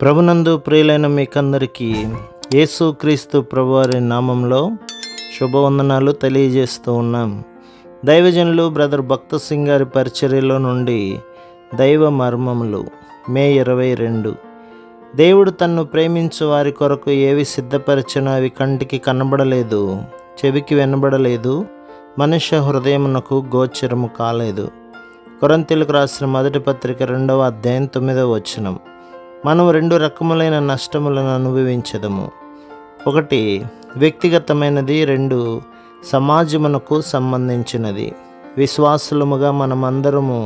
ప్రభునందు ప్రియులైన మీకందరికీ యేసుక్రీస్తు ప్రభువారి నామంలో శుభవందనాలు తెలియజేస్తూ ఉన్నాం. దైవజనులు బ్రదర్ భక్త సింగ్ గారి పరిచర్యలో నుండి దైవ మర్మములు మే 22. దేవుడు తన్ను ప్రేమించు వారి కొరకు ఏవి సిద్ధపరచనో అవి కంటికి కనబడలేదు, చెవికి వినబడలేదు, మనుష్య హృదయమునకు గోచరము కాలేదు. కొరింథీయులకు రాసిన మొదటి పత్రిక 2వ అధ్యాయం 9వ వచనం. మనం 2 రకములైన నష్టములను అనుభవించదము. 1 వ్యక్తిగతమైనది, 2 సమాజమునకు సంబంధించినది. విశ్వాసులముగా మనమందరము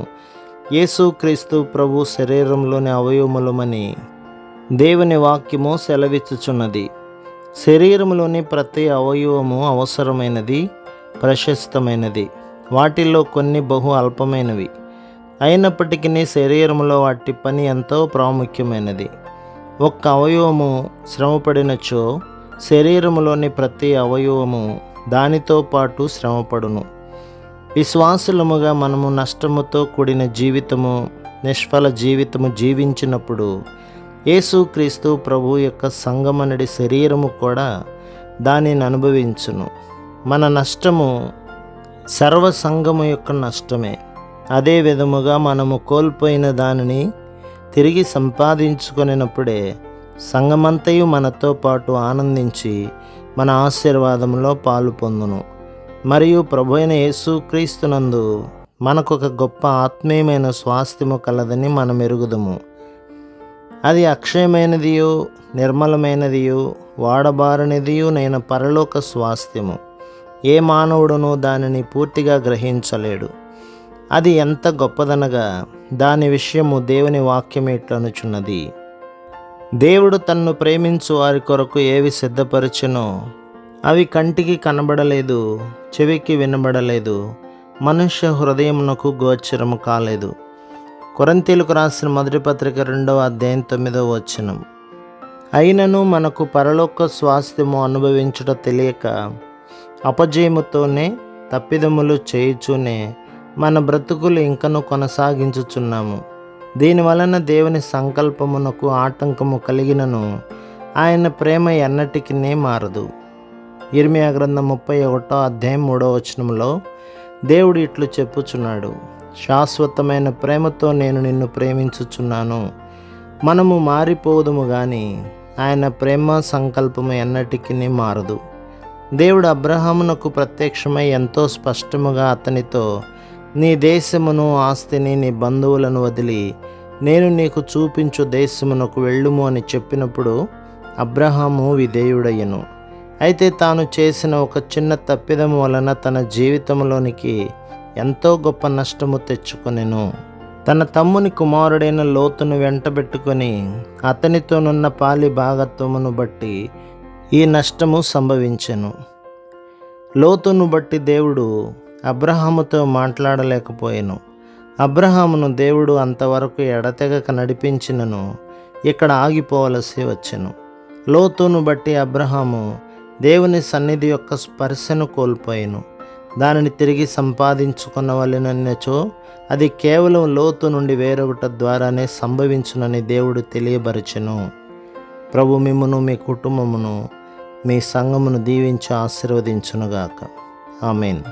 యేసుక్రీస్తు ప్రభు శరీరంలోని అవయవములమని దేవుని వాక్యము సెలవిచ్చుచున్నది. శరీరములోని ప్రతి అవయవము అవసరమైనది, ప్రశస్తమైనది. వాటిల్లో కొన్ని బహు అల్పమైనవి అయినప్పటికీ శరీరంలో వాటి పని ఎంతో ప్రాముఖ్యమైనది. ఒక్క అవయవము శ్రమపడినచో శరీరములోని ప్రతి అవయవము దానితో పాటు శ్రమపడును. విశ్వాసులముగా మనము నష్టముతో కూడిన జీవితము, నిష్ఫల జీవితము జీవించినప్పుడు యేసుక్రీస్తు ప్రభు యొక్క సంగమనడి శరీరము కూడా దానిని అనుభవించును. మన నష్టము సర్వ సంఘము యొక్క నష్టమే. అదే విధముగా మనము కోల్పోయిన దానిని తిరిగి సంపాదించుకొనినప్పుడే సంఘమంతయు మనతో పాటు ఆనందించి మన ఆశీర్వాదంలో పాలు పొందును. మరియు ప్రభువైన యేసుక్రీస్తునందు మనకొక గొప్ప ఆత్మీయమైన స్వాస్థ్యము కలదని మనం ఎరుగుదము. అది అక్షయమైనదియు, నిర్మలమైనదియు, వాడబారనిదియు నైన పరలోక స్వాస్థ్యము. ఏ మానవుడునూ దానిని పూర్తిగా గ్రహించలేడు. అది ఎంత గొప్పదనగా దాని విషయము దేవుని వాక్యం ఇట్లనుచున్నది. దేవుడు తన్ను ప్రేమించు వారి కొరకు ఏవి సిద్ధపరచునో అవి కంటికి కనబడలేదు, చెవికి వినబడలేదు, మనుష్య హృదయమునకు గోచరము కాలేదు. కొరింథీయులకు రాసిన మొదటి పత్రిక 2వ అధ్యాయం 9వ వచనం. అయినను మనకు పరలోక స్వాస్థ్యము అనుభవించుట తెలియక అపజయముతోనే తప్పిదములు చేయుచూనే మన బ్రతుకులు ఇంకను కొనసాగించుచున్నాము. దీనివలన దేవుని సంకల్పమునకు ఆటంకము కలిగినను ఆయన ప్రేమ ఎన్నటికీ మారదు. ఇర్మియా గ్రంథం 31వ అధ్యాయం 3వ వచనంలో దేవుడు ఇట్లు చెప్పుచున్నాడు, శాశ్వతమైన ప్రేమతో నేను నిన్ను ప్రేమించుచున్నాను. మనము మారిపోదుము కానీ ఆయన ప్రేమ సంకల్పము ఎన్నటికీ మారదు. దేవుడు అబ్రహామునకు ప్రత్యక్షమై ఎంతో స్పష్టముగా అతనితో, నీ దేశమును, ఆస్తిని, నీ బంధువులను వదిలి నేను నీకు చూపించు దేశమునకు వెళ్ళుము అని చెప్పినప్పుడు అబ్రహాము విధేయుడయ్యను. అయితే తాను చేసిన ఒక చిన్న తప్పిదము వలన తన జీవితంలోనికి ఎంతో గొప్ప నష్టము తెచ్చుకొనెను. తన తమ్ముని కుమారుడైన లోతును వెంటబెట్టుకొని అతనితోనున్న పాలి భాగత్వమును బట్టి ఈ నష్టము సంభవించెను. లోతును బట్టి దేవుడు అబ్రహాముతో మాట్లాడలేకపోయెను. అబ్రహామును దేవుడు అంతవరకు ఎడతెగక నడిపించినను ఇక్కడ ఆగిపోవలసి వచ్చెను. లోతును బట్టి అబ్రహాము దేవుని సన్నిధి యొక్క స్పర్శను కోల్పోయెను. దానిని తిరిగి సంపాదించుకొనవలెనన్నచో అది కేవలం లోతు నుండి వేరొకటి ద్వారానే సంభవించునని దేవుడు తెలియబరచెను. ప్రభు మిమ్మును, మీ కుటుంబమును, మీ సంఘమును దీవించి ఆశీర్వదించునుగాక. ఆమేన్.